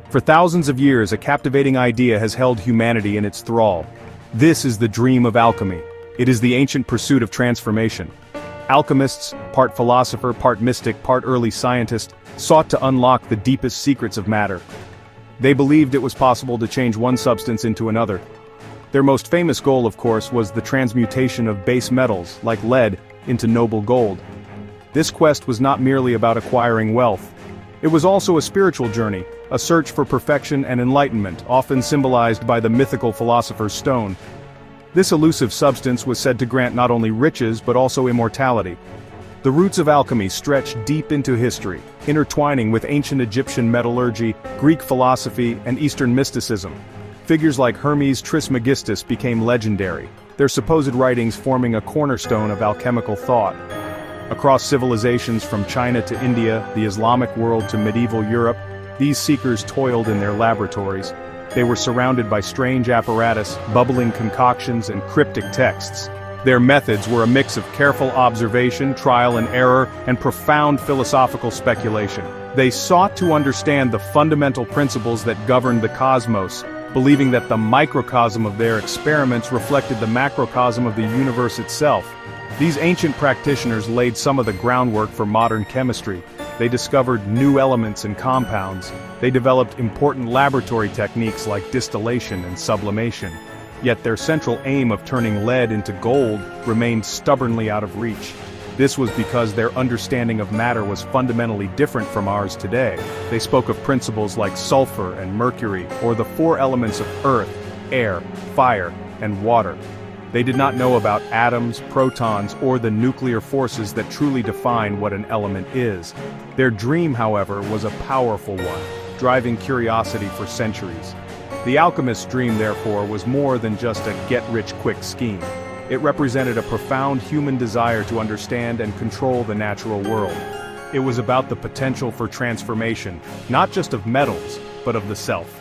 For thousands of years, a captivating idea has held humanity in its thrall. This is the dream of alchemy. It is the ancient pursuit of transformation. Alchemists, part philosopher, part mystic, part early scientist, sought to unlock the deepest secrets of matter. They believed it was possible to change one substance into another. Their most famous goal, of course, was the transmutation of base metals, like lead, into noble gold. This quest was not merely about acquiring wealth. It was also a spiritual journey, a search for perfection and enlightenment, often symbolized by the mythical philosopher's stone. This elusive substance was said to grant not only riches but also immortality. The roots of alchemy stretch deep into history, intertwining with ancient Egyptian metallurgy, Greek philosophy, and Eastern mysticism. Figures like Hermes Trismegistus became legendary, their supposed writings forming a cornerstone of alchemical thought. Across civilizations from China to India, the Islamic world to medieval Europe, these seekers toiled in their laboratories. They were surrounded by strange apparatus, bubbling concoctions, and cryptic texts. Their methods were a mix of careful observation, trial and error, and profound philosophical speculation. They sought to understand the fundamental principles that governed the cosmos, believing that the microcosm of their experiments reflected the macrocosm of the universe itself. These ancient practitioners laid some of the groundwork for modern chemistry. They discovered new elements and compounds. They developed important laboratory techniques like distillation and sublimation. Yet their central aim of turning lead into gold remained stubbornly out of reach. This was because their understanding of matter was fundamentally different from ours today. They spoke of principles like sulfur and mercury, or the four elements of earth, air, fire, and water. They did not know about atoms, protons, or the nuclear forces that truly define what an element is. Their dream, however, was a powerful one, driving curiosity for centuries. The alchemist's dream, therefore, was more than just a get-rich-quick scheme. It represented a profound human desire to understand and control the natural world. It was about the potential for transformation, not just of metals, but of the self.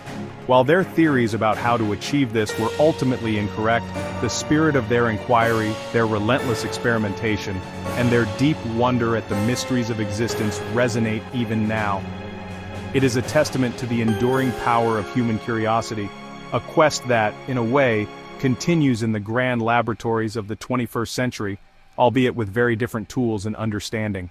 While their theories about how to achieve this were ultimately incorrect, the spirit of their inquiry, their relentless experimentation, and their deep wonder at the mysteries of existence resonate even now. It is a testament to the enduring power of human curiosity, a quest that, in a way, continues in the grand laboratories of the 21st century, albeit with very different tools and understanding.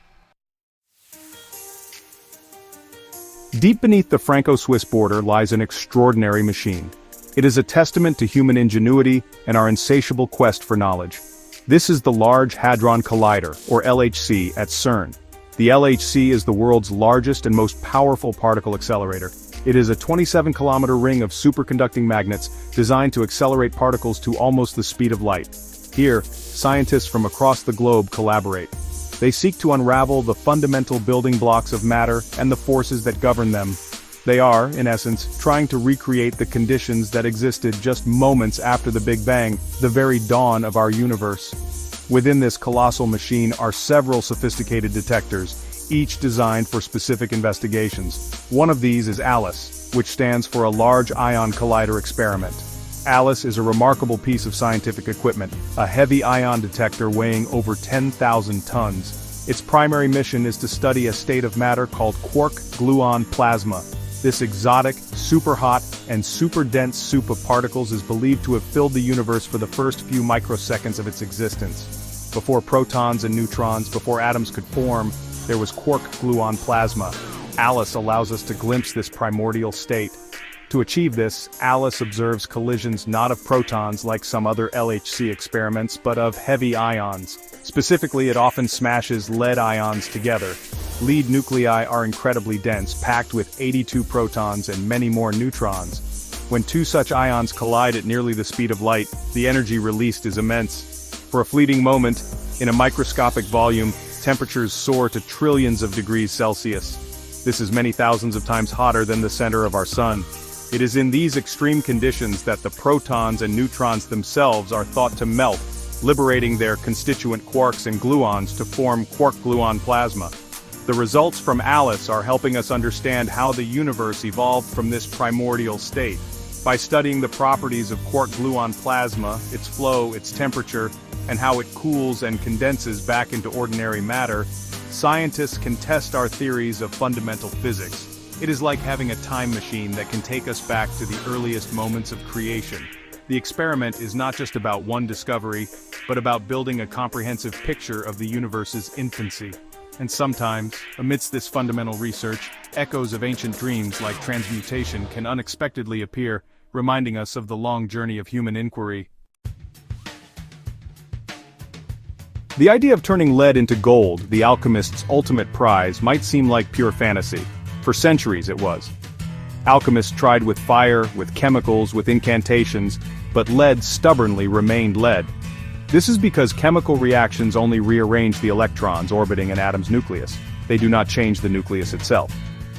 Deep beneath the Franco-Swiss border lies an extraordinary machine. It is a testament to human ingenuity and our insatiable quest for knowledge. This is the Large Hadron Collider, or LHC, at CERN. The LHC is the world's largest and most powerful particle accelerator. It is a 27-kilometer ring of superconducting magnets designed to accelerate particles to almost the speed of light. Here, scientists from across the globe collaborate. They seek to unravel the fundamental building blocks of matter and the forces that govern them. They are, in essence, trying to recreate the conditions that existed just moments after the Big Bang, the very dawn of our universe. Within this colossal machine are several sophisticated detectors, each designed for specific investigations. One of these is ALICE, which stands for a Large Ion Collider Experiment. ALICE is a remarkable piece of scientific equipment, a heavy ion detector weighing over 10,000 tons. Its primary mission is to study a state of matter called quark-gluon plasma. This exotic, super-hot, and super-dense soup of particles is believed to have filled the universe for the first few microseconds of its existence. Before protons and neutrons, before atoms could form, there was quark-gluon plasma. ALICE allows us to glimpse this primordial state. To achieve this, ALICE observes collisions not of protons like some other LHC experiments, but of heavy ions. Specifically, it often smashes lead ions together. Lead nuclei are incredibly dense, packed with 82 protons and many more neutrons. When two such ions collide at nearly the speed of light, the energy released is immense. For a fleeting moment, in a microscopic volume, temperatures soar to trillions of degrees Celsius. This is many thousands of times hotter than the center of our sun. It is in these extreme conditions that the protons and neutrons themselves are thought to melt, liberating their constituent quarks and gluons to form quark-gluon plasma. The results from ALICE are helping us understand how the universe evolved from this primordial state. By studying the properties of quark-gluon plasma, its flow, its temperature, and how it cools and condenses back into ordinary matter, scientists can test our theories of fundamental physics. It is like having a time machine that can take us back to the earliest moments of creation. The experiment is not just about one discovery, but about building a comprehensive picture of the universe's infancy. And sometimes, amidst this fundamental research, echoes of ancient dreams like transmutation can unexpectedly appear, reminding us of the long journey of human inquiry. The idea of turning lead into gold, the alchemist's ultimate prize, might seem like pure fantasy. For centuries it was. Alchemists tried with fire, with chemicals, with incantations, but lead stubbornly remained lead. This is because chemical reactions only rearrange the electrons orbiting an atom's nucleus. They do not change the nucleus itself.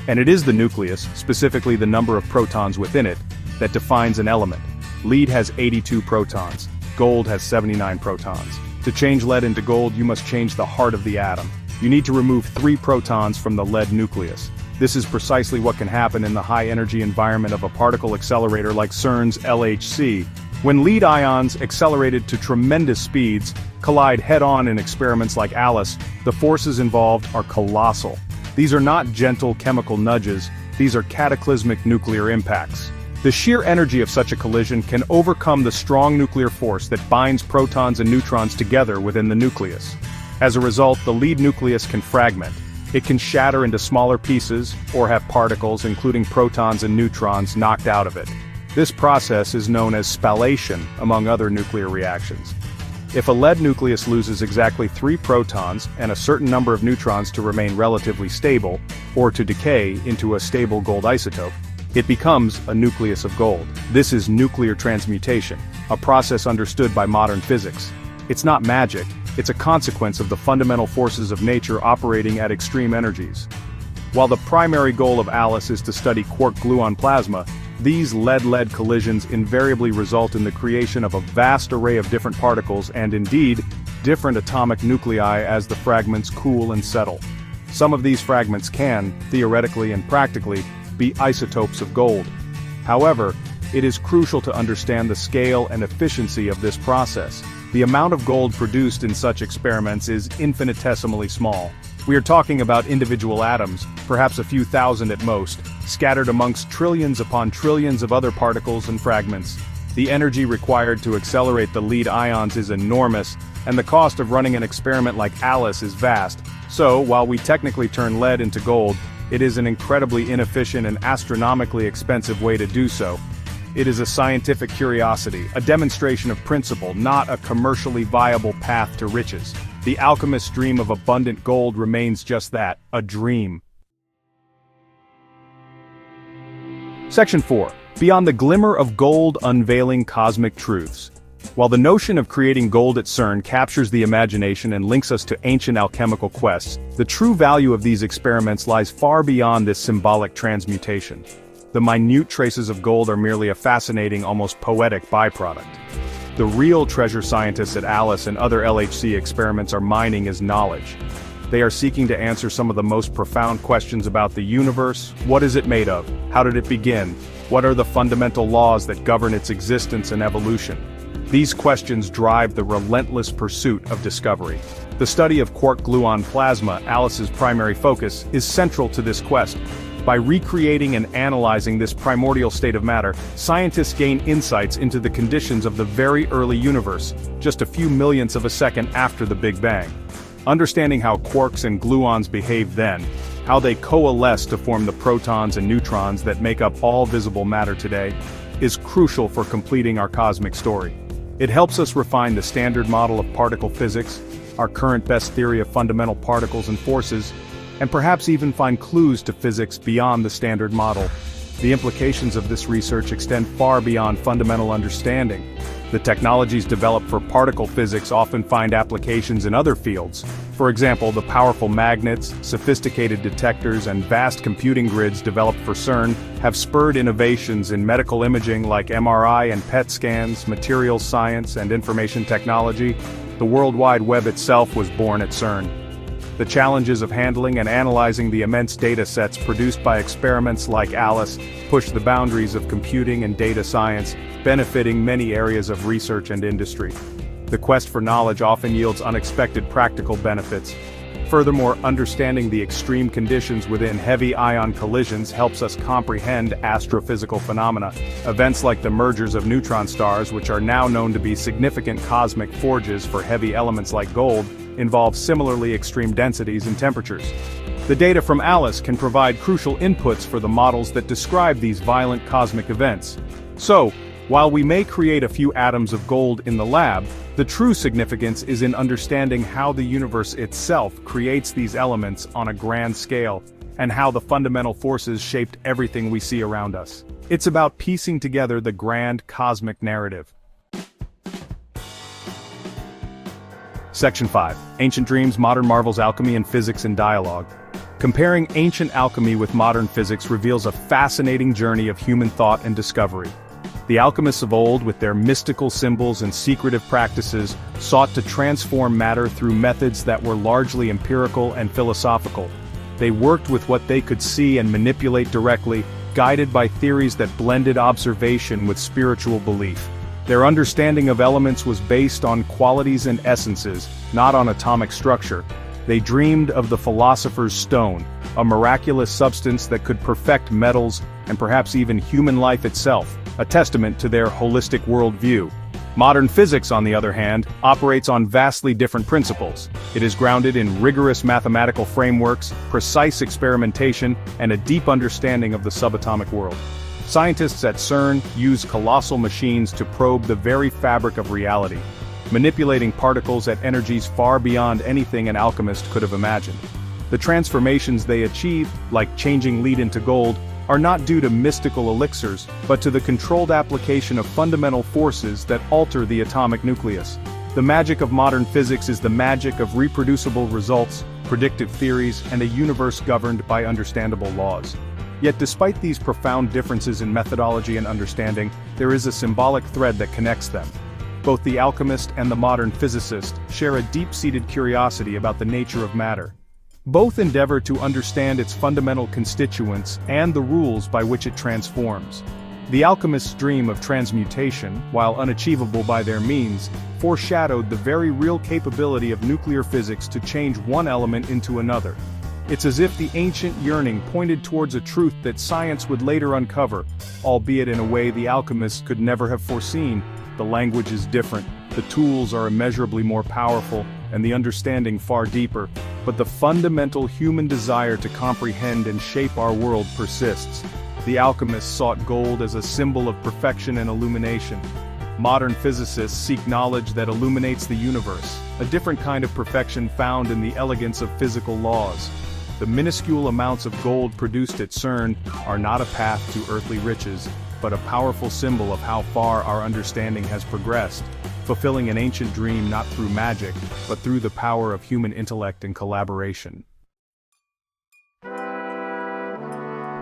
And it is the nucleus, specifically the number of protons within it, that defines an element. Lead has 82 protons. Gold has 79 protons. To change lead into gold, you must change the heart of the atom. You need to remove 3 protons from the lead nucleus. This is precisely what can happen in the high-energy environment of a particle accelerator like CERN's LHC. When lead ions, accelerated to tremendous speeds, collide head-on in experiments like ALICE, the forces involved are colossal. These are not gentle chemical nudges, these are cataclysmic nuclear impacts. The sheer energy of such a collision can overcome the strong nuclear force that binds protons and neutrons together within the nucleus. As a result, the lead nucleus can fragment. It can shatter into smaller pieces, or have particles including protons and neutrons knocked out of it. This process is known as spallation, among other nuclear reactions. If a lead nucleus loses exactly 3 protons and a certain number of neutrons to remain relatively stable, or to decay into a stable gold isotope, it becomes a nucleus of gold. This is nuclear transmutation, a process understood by modern physics. It's not magic, it's a consequence of the fundamental forces of nature operating at extreme energies. While the primary goal of ALICE is to study quark-gluon plasma, these lead-lead collisions invariably result in the creation of a vast array of different particles and indeed, different atomic nuclei as the fragments cool and settle. Some of these fragments can, theoretically and practically, be isotopes of gold. However, it is crucial to understand the scale and efficiency of this process. The amount of gold produced in such experiments is infinitesimally small. We are talking about individual atoms, perhaps a few thousand at most, scattered amongst trillions upon trillions of other particles and fragments. The energy required to accelerate the lead ions is enormous, and the cost of running an experiment like ALICE is vast. So, while we technically turn lead into gold, it is an incredibly inefficient and astronomically expensive way to do so. It is a scientific curiosity, a demonstration of principle, not a commercially viable path to riches. The alchemist's dream of abundant gold remains just that, a dream. Section 4. Beyond the glimmer of gold unveiling cosmic truths. While the notion of creating gold at CERN captures the imagination and links us to ancient alchemical quests, the true value of these experiments lies far beyond this symbolic transmutation. The minute traces of gold are merely a fascinating, almost poetic byproduct. The real treasure scientists at ALICE and other LHC experiments are mining is knowledge. They are seeking to answer some of the most profound questions about the universe. What is it made of? How did it begin? What are the fundamental laws that govern its existence and evolution? These questions drive the relentless pursuit of discovery. The study of quark-gluon plasma, ALICE's primary focus, is central to this quest. By recreating and analyzing this primordial state of matter, scientists gain insights into the conditions of the very early universe, just a few millionths of a second after the Big Bang. Understanding how quarks and gluons behave then, how they coalesce to form the protons and neutrons that make up all visible matter today, is crucial for completing our cosmic story. It helps us refine the standard model of particle physics, our current best theory of fundamental particles and forces, and perhaps even find clues to physics beyond the standard model. The implications of this research extend far beyond fundamental understanding. The technologies developed for particle physics often find applications in other fields. For example, the powerful magnets, sophisticated detectors, and vast computing grids developed for CERN have spurred innovations in medical imaging like MRI and PET scans, materials science, and information technology. The World Wide Web itself was born at CERN. The challenges of handling and analyzing the immense data sets produced by experiments like ALICE push the boundaries of computing and data science, benefiting many areas of research and industry. The quest for knowledge often yields unexpected practical benefits. Furthermore, understanding the extreme conditions within heavy ion collisions helps us comprehend astrophysical phenomena. Events like the mergers of neutron stars, which are now known to be significant cosmic forges for heavy elements like gold, involve similarly extreme densities and temperatures. The data from ALICE can provide crucial inputs for the models that describe these violent cosmic events. So, while we may create a few atoms of gold in the lab, the true significance is in understanding how the universe itself creates these elements on a grand scale, and how the fundamental forces shaped everything we see around us. It's about piecing together the grand cosmic narrative. Section 5. Ancient Dreams, Modern Marvels, Alchemy and Physics in Dialogue. Comparing ancient alchemy with modern physics reveals a fascinating journey of human thought and discovery. The alchemists of old, with their mystical symbols and secretive practices, sought to transform matter through methods that were largely empirical and philosophical. They worked with what they could see and manipulate directly, guided by theories that blended observation with spiritual belief. Their understanding of elements was based on qualities and essences, not on atomic structure. They dreamed of the philosopher's stone, a miraculous substance that could perfect metals and perhaps even human life itself, a testament to their holistic worldview. Modern physics, on the other hand, operates on vastly different principles. It is grounded in rigorous mathematical frameworks, precise experimentation, and a deep understanding of the subatomic world. Scientists at CERN use colossal machines to probe the very fabric of reality, manipulating particles at energies far beyond anything an alchemist could have imagined. The transformations they achieve, like changing lead into gold, are not due to mystical elixirs, but to the controlled application of fundamental forces that alter the atomic nucleus. The magic of modern physics is the magic of reproducible results, predictive theories, and a universe governed by understandable laws. Yet despite these profound differences in methodology and understanding, there is a symbolic thread that connects them. Both the alchemist and the modern physicist share a deep-seated curiosity about the nature of matter. Both endeavor to understand its fundamental constituents and the rules by which it transforms. The alchemist's dream of transmutation, while unachievable by their means, foreshadowed the very real capability of nuclear physics to change one element into another. It's as if the ancient yearning pointed towards a truth that science would later uncover, albeit in a way the alchemists could never have foreseen. The language is different, the tools are immeasurably more powerful, and the understanding far deeper, but the fundamental human desire to comprehend and shape our world persists. The alchemists sought gold as a symbol of perfection and illumination. Modern physicists seek knowledge that illuminates the universe, a different kind of perfection found in the elegance of physical laws. The minuscule amounts of gold produced at CERN are not a path to earthly riches, but a powerful symbol of how far our understanding has progressed, fulfilling an ancient dream not through magic, but through the power of human intellect and collaboration.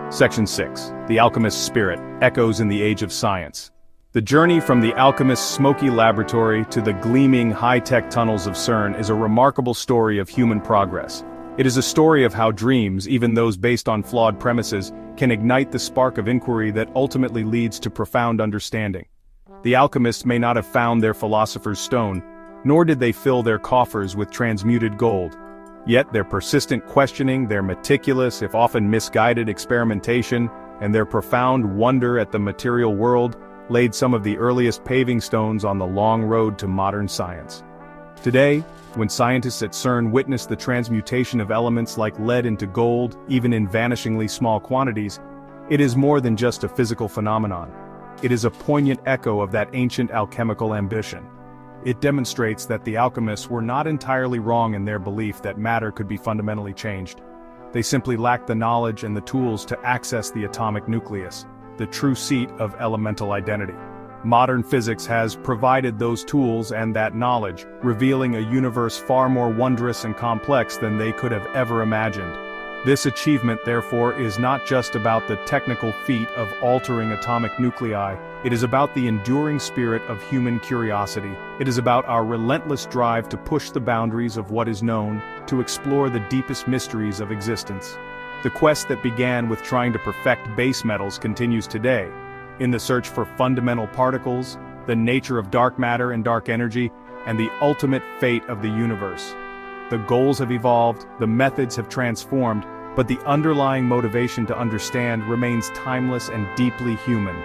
Section 6. The Alchemist's Spirit, Echoes in the Age of Science. The journey from the alchemist's smoky laboratory to the gleaming high-tech tunnels of CERN is a remarkable story of human progress. It is a story of how dreams, even those based on flawed premises, can ignite the spark of inquiry that ultimately leads to profound understanding. The alchemists may not have found their philosopher's stone, nor did they fill their coffers with transmuted gold. Yet their persistent questioning, their meticulous, if often misguided experimentation, and their profound wonder at the material world laid some of the earliest paving stones on the long road to modern science. Today, when scientists at CERN witness the transmutation of elements like lead into gold, even in vanishingly small quantities, it is more than just a physical phenomenon. It is a poignant echo of that ancient alchemical ambition. It demonstrates that the alchemists were not entirely wrong in their belief that matter could be fundamentally changed. They simply lacked the knowledge and the tools to access the atomic nucleus, the true seat of elemental identity. Modern physics has provided those tools and that knowledge, revealing a universe far more wondrous and complex than they could have ever imagined. This achievement, therefore, is not just about the technical feat of altering atomic nuclei. It is about the enduring spirit of human curiosity. It is about our relentless drive to push the boundaries of what is known, to explore the deepest mysteries of existence. The quest that began with trying to perfect base metals continues today, in the search for fundamental particles, the nature of dark matter and dark energy, and the ultimate fate of the universe. The goals have evolved, the methods have transformed, but the underlying motivation to understand remains timeless and deeply human.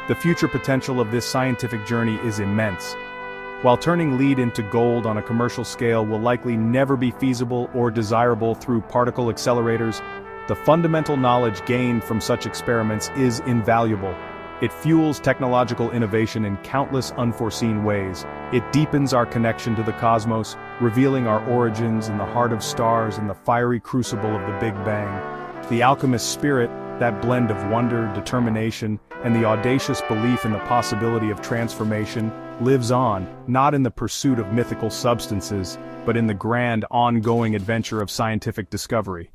The future potential of this scientific journey is immense. While turning lead into gold on a commercial scale will likely never be feasible or desirable through particle accelerators, the fundamental knowledge gained from such experiments is invaluable. It fuels technological innovation in countless unforeseen ways. It deepens our connection to the cosmos, revealing our origins in the heart of stars and the fiery crucible of the Big Bang. The alchemist spirit, that blend of wonder, determination, and the audacious belief in the possibility of transformation, lives on, not in the pursuit of mythical substances, but in the grand, ongoing adventure of scientific discovery.